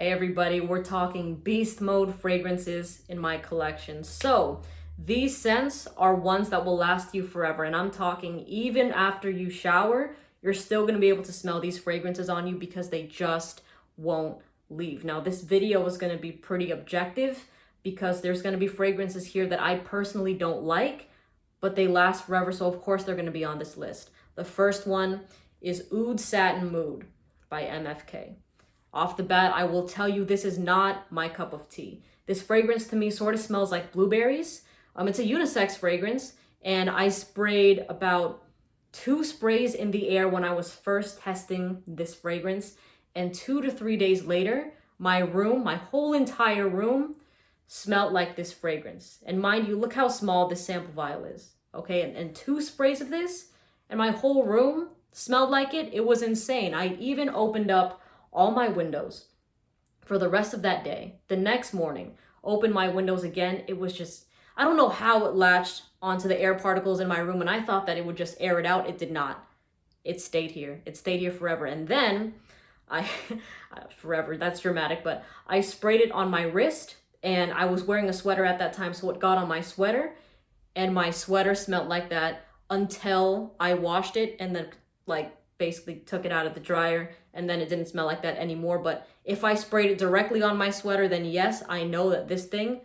Hey everybody, we're talking beast mode fragrances in my collection. So these scents are ones that will last you forever. And I'm talking even after you shower, you're still gonna be able to smell these fragrances on you because they just won't leave. Now this video is gonna be pretty objective because there's gonna be fragrances here that I personally don't like, but they last forever. So of course they're gonna be on this list. The first one is Oud Satin Mood by MFK. Off the bat, I will tell you this is not my cup of tea. This fragrance to me sort of smells like blueberries. It's a unisex fragrance, and I sprayed about 2 sprays in the air when I was first testing this fragrance, and 2 to 3 days later, my whole entire room, smelled like this fragrance. And mind you, look how small this sample vial is, okay? And 2 sprays of this, and my whole room smelled like it. It was insane. I even opened up all my windows for the rest of that day. The next morning, opened my windows again. It was just, I don't know how it latched onto the air particles in my room, and I thought that it would just air it out. It did not. It stayed here. It stayed here forever. And then forever, that's dramatic, but I sprayed it on my wrist, and I was wearing a sweater at that time, so it got on my sweater, and my sweater smelled like that until I washed it and then basically took it out of the dryer, and then it didn't smell like that anymore. But if I sprayed it directly on my sweater, then yes, I know that this thing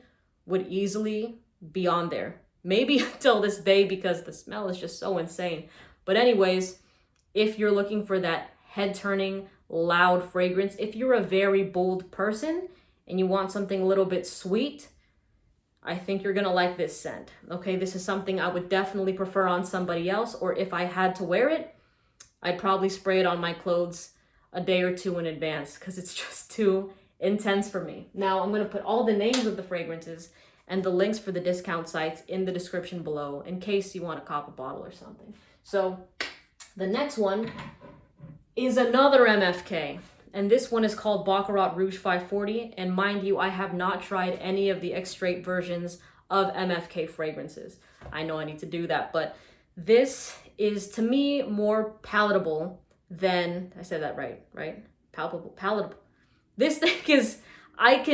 would easily be on there. Maybe until this day because the smell is just so insane. But anyways, if you're looking for that head-turning, loud fragrance, if you're a very bold person and you want something a little bit sweet, I think you're gonna like this scent. Okay, this is something I would definitely prefer on somebody else, or if I had to wear it, I'd probably spray it on my clothes a day or 2 in advance because it's just too intense for me. Now, I'm going to put all the names of the fragrances and the links for the discount sites in the description below in case you want to cop a bottle or something. So the next one is another MFK, and this one is called Baccarat Rouge 540. And mind you, I have not tried any of the extrait versions of MFK fragrances. I know I need to do that, but this is to me more palatable than, I said that right? Palatable. This thing is, what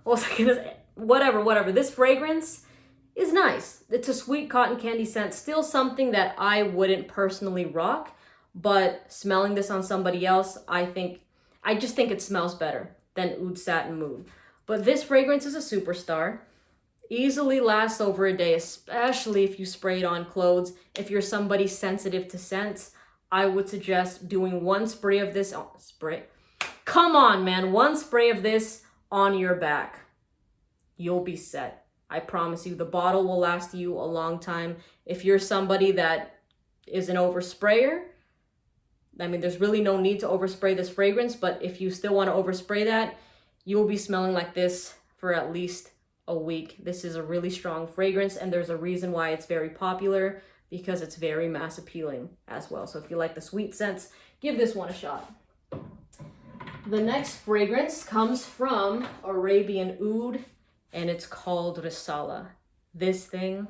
was I gonna say? Whatever. This fragrance is nice. It's a sweet cotton candy scent, still something that I wouldn't personally rock, but smelling this on somebody else, I just think it smells better than Oud Satin Mood. But this fragrance is a superstar. Easily lasts over a day, especially if you spray it on clothes. If you're somebody sensitive to scents, I would suggest doing 1 spray of this Come on, man. 1 spray of this on your back. You'll be set. I promise you, the bottle will last you a long time. If you're somebody that is an oversprayer, there's really no need to overspray this fragrance, but if you still want to overspray that, you will be smelling like this for at least a week. This is a really strong fragrance, and there's a reason why it's very popular, because it's very mass appealing as well. So if you like the sweet scents, give this one a shot. The next fragrance comes from Arabian Oud, and it's called Risala. This thing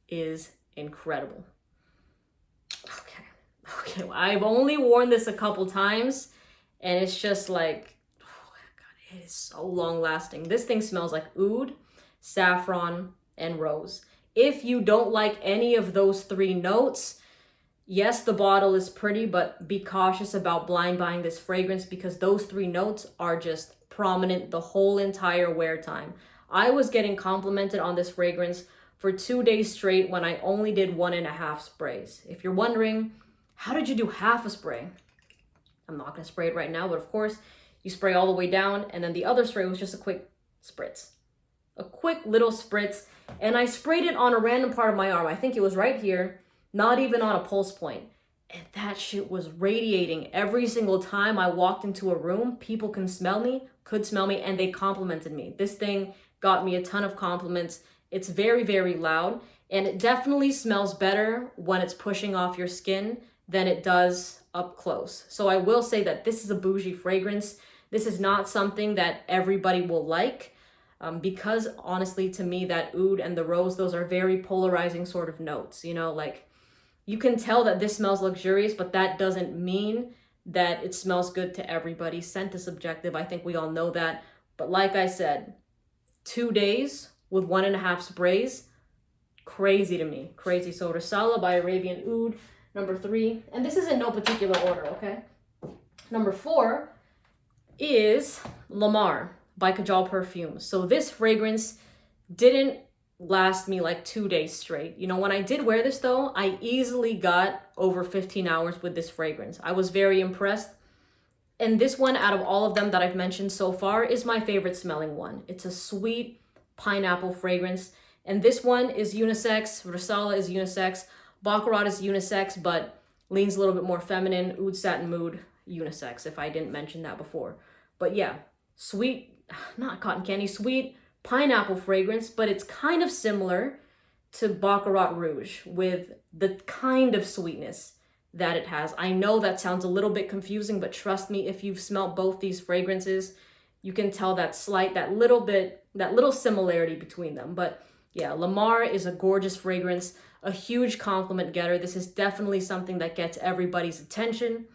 is incredible. Okay, I've only worn this a couple times, and it's just like, it is so long lasting. This thing smells like oud, saffron, and rose. If you don't like any of those 3 notes, yes, the bottle is pretty, but be cautious about blind buying this fragrance because those 3 notes are just prominent the whole entire wear time. I was getting complimented on this fragrance for 2 days straight when I only did 1.5 sprays. If you're wondering, how did you do half a spray? I'm not gonna spray it right now, but of course, you spray all the way down, and then the other spray was just a quick spritz. A quick little spritz, and I sprayed it on a random part of my arm. I think it was right here, not even on a pulse point. And that shit was radiating every single time I walked into a room. People could smell me, and they complimented me. This thing got me a ton of compliments. It's very, very loud, and it definitely smells better when it's pushing off your skin than it does up close. So I will say that this is a bougie fragrance. This is not something that everybody will like because honestly, to me, that oud and the rose, those are very polarizing sort of notes. You can tell that this smells luxurious, but that doesn't mean that it smells good to everybody. Scent is subjective. I think we all know that. But like I said, 2 days with 1.5 sprays, crazy to me. Crazy. So Risala by Arabian Oud, number 3. And this is in no particular order, okay? Number 4 is Lamar by Kajal Perfumes. So this fragrance didn't last me like 2 days straight. You know, when I did wear this though, I easily got over 15 hours with this fragrance. I was very impressed. And this one, out of all of them that I've mentioned so far, is my favorite smelling one. It's a sweet pineapple fragrance. And this one is unisex. Risala is unisex. Baccarat is unisex, but leans a little bit more feminine. Oud Satin Mood, unisex, if I didn't mention that before. But yeah, sweet, not cotton candy, sweet pineapple fragrance, but it's kind of similar to Baccarat Rouge with the kind of sweetness that it has. I know that sounds a little bit confusing, but trust me, if you've smelled both these fragrances, you can tell that little similarity between them. But yeah, Lamar is a gorgeous fragrance, a huge compliment getter. This is definitely something that gets everybody's attention.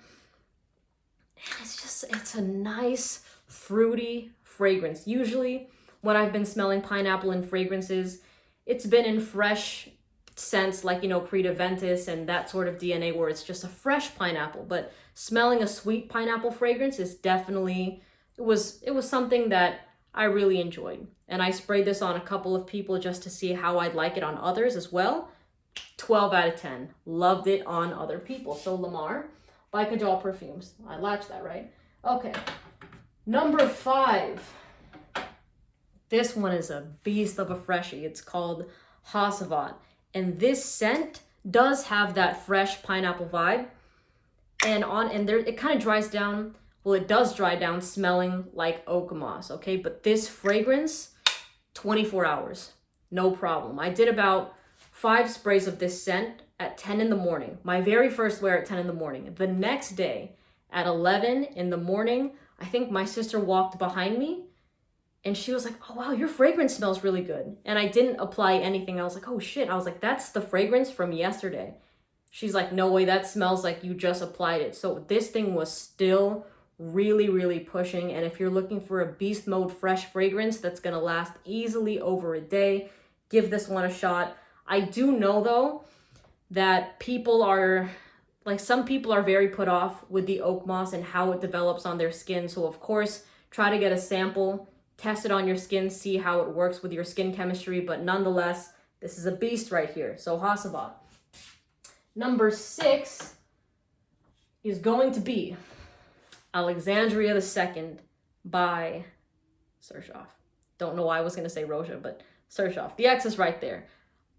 And it's a nice, fruity fragrance. Usually when I've been smelling pineapple in fragrances, it's been in fresh scents like, you know, Creta Ventus and that sort of DNA where it's just a fresh pineapple. But smelling a sweet pineapple fragrance is definitely, it was something that I really enjoyed. And I sprayed this on a couple of people just to see how I'd like it on others as well. 12 out of 10. Loved it on other people. So Lamar by Kajal Perfumes. I latched that, right? Okay. Number 5. This one is a beast of a freshie. It's called Hasabot. And this scent does have that fresh pineapple vibe. And there it kind of dries down. Well, it does dry down smelling like oak moss, okay? But this fragrance, 24 hours, no problem. I did about 5 sprays of this scent at 10 in the morning. My very first wear at 10 in the morning. The next day at 11 in the morning, I think my sister walked behind me and she was like, oh, wow, your fragrance smells really good. And I didn't apply anything. I was like, oh, shit. I was like, that's the fragrance from yesterday. She's like, no way, that smells like you just applied it. So this thing was still really, really pushing. And if you're looking for a beast mode fresh fragrance that's going to last easily over a day, give this one a shot. I do know, though, that some people are very put off with the oak moss and how it develops on their skin. So, of course, try to get a sample. Test it on your skin, see how it works with your skin chemistry, but nonetheless, this is a beast right here. So Hasabot. Number 6 is going to be Alexandria II by Sershoff. Don't know why I was going to say Roja, but Sershoff. The X is right there.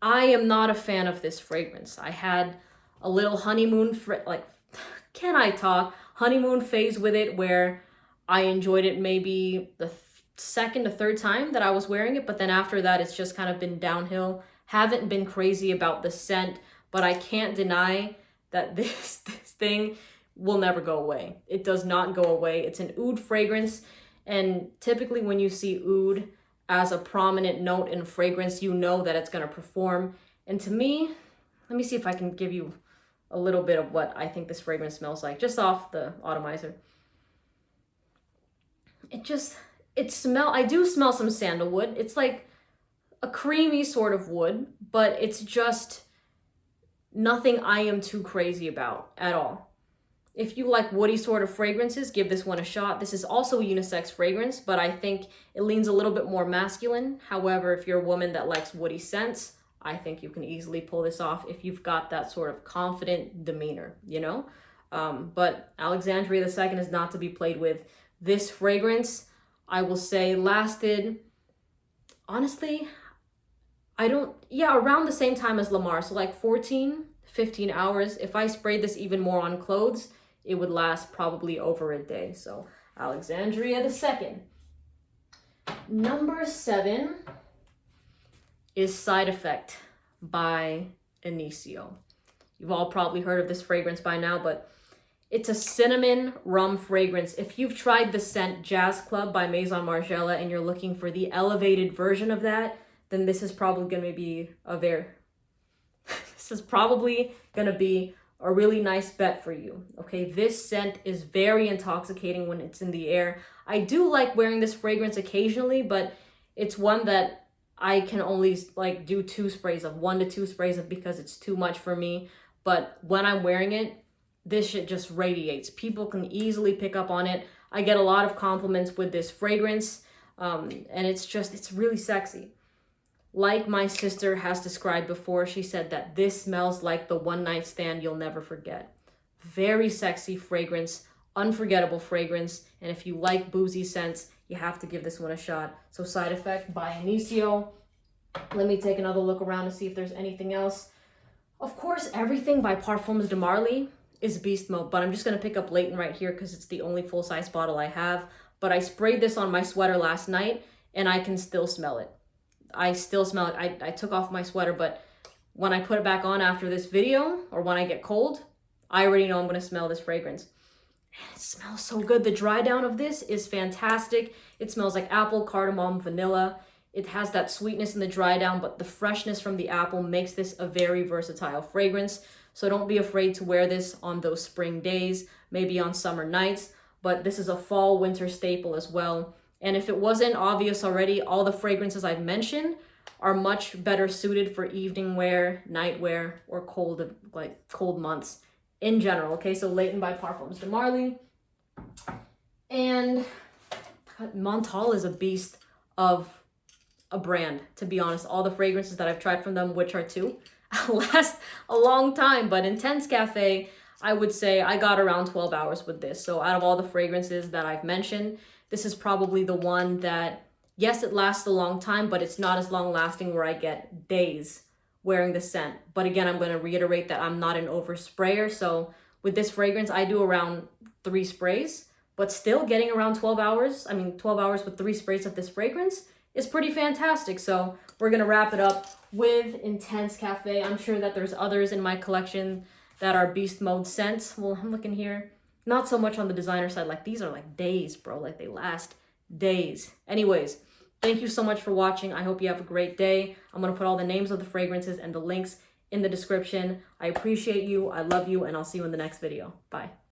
I am not a fan of this fragrance. I had a little honeymoon phase with it where I enjoyed it maybe the second to third time that I was wearing it, but then after that it's just kind of been downhill. Haven't been crazy about the scent, but I can't deny that this thing will never go away. It does not go away. It's an oud fragrance, and typically when you see oud as a prominent note in fragrance, you know that it's going to perform. And to me, let me see if I can give you a little bit of what I think this fragrance smells like just off the atomizer. I do smell some sandalwood. It's like a creamy sort of wood, but it's just nothing I am too crazy about at all. If you like woody sort of fragrances, give this one a shot. This is also a unisex fragrance, but I think it leans a little bit more masculine. However, if you're a woman that likes woody scents, I think you can easily pull this off if you've got that sort of confident demeanor, you know? But Alexandria II is not to be played with. This fragrance, I will say, lasted, honestly, around the same time as Lamar. So like 14, 15 hours. If I sprayed this even more on clothes, it would last probably over a day. So Alexandria II. Number 7 is Side Effect by Initio. You've all probably heard of this fragrance by now, but it's a cinnamon rum fragrance. If you've tried the scent Jazz Club by Maison Margiela and you're looking for the elevated version of that, then this is probably going to be a a really nice bet for you. Okay, this scent is very intoxicating when it's in the air. I do like wearing this fragrance occasionally, but it's one that I can only like do 2 sprays of, 1 to 2 sprays of, because it's too much for me. But when I'm wearing it, this shit just radiates. People can easily pick up on it. I get a lot of compliments with this fragrance, and it's really sexy. Like my sister has described before, she said that this smells like the one night stand you'll never forget. Very sexy fragrance, unforgettable fragrance, and if you like boozy scents, you have to give this one a shot. So Side Effect by Inicio. Let me take another look around to see if there's anything else. Of course, everything by Parfums de Marly is beast mode, but I'm just going to pick up Layton right here because it's the only full-size bottle I have. But I sprayed this on my sweater last night, and I can still smell it. I still smell it. I took off my sweater, but when I put it back on after this video, or when I get cold, I already know I'm going to smell this fragrance. It smells so good. The dry down of this is fantastic. It smells like apple, cardamom, vanilla. It has that sweetness in the dry down, but the freshness from the apple makes this a very versatile fragrance. So don't be afraid to wear this on those spring days, maybe on summer nights, but this is a fall winter staple as well. And if it wasn't obvious already, all the fragrances I've mentioned are much better suited for evening wear, night wear, or cold months in general. Okay, so Layton by Parfums de Marly. And Montal is a beast of a brand, to be honest. All the fragrances that I've tried from them, which are 2, last a long time. But Intense Cafe, I would say I got around 12 hours with this. So out of all the fragrances that I've mentioned, this is probably the one that, yes, it lasts a long time, but it's not as long lasting where I get days wearing the scent. But again, I'm going to reiterate that I'm not an oversprayer. So with this fragrance, I do around 3 sprays, but still getting around 12 hours. 12 hours with 3 sprays of this fragrance is pretty fantastic. So we're going to wrap it up with Intense Cafe. I'm sure that there's others in my collection that are beast mode scents. Well, I'm looking here. Not so much on the designer side. Like, these are like days, bro. Like, they last days. Anyways, thank you so much for watching. I hope you have a great day. I'm going to put all the names of the fragrances and the links in the description. I appreciate you. I love you. And I'll see you in the next video. Bye.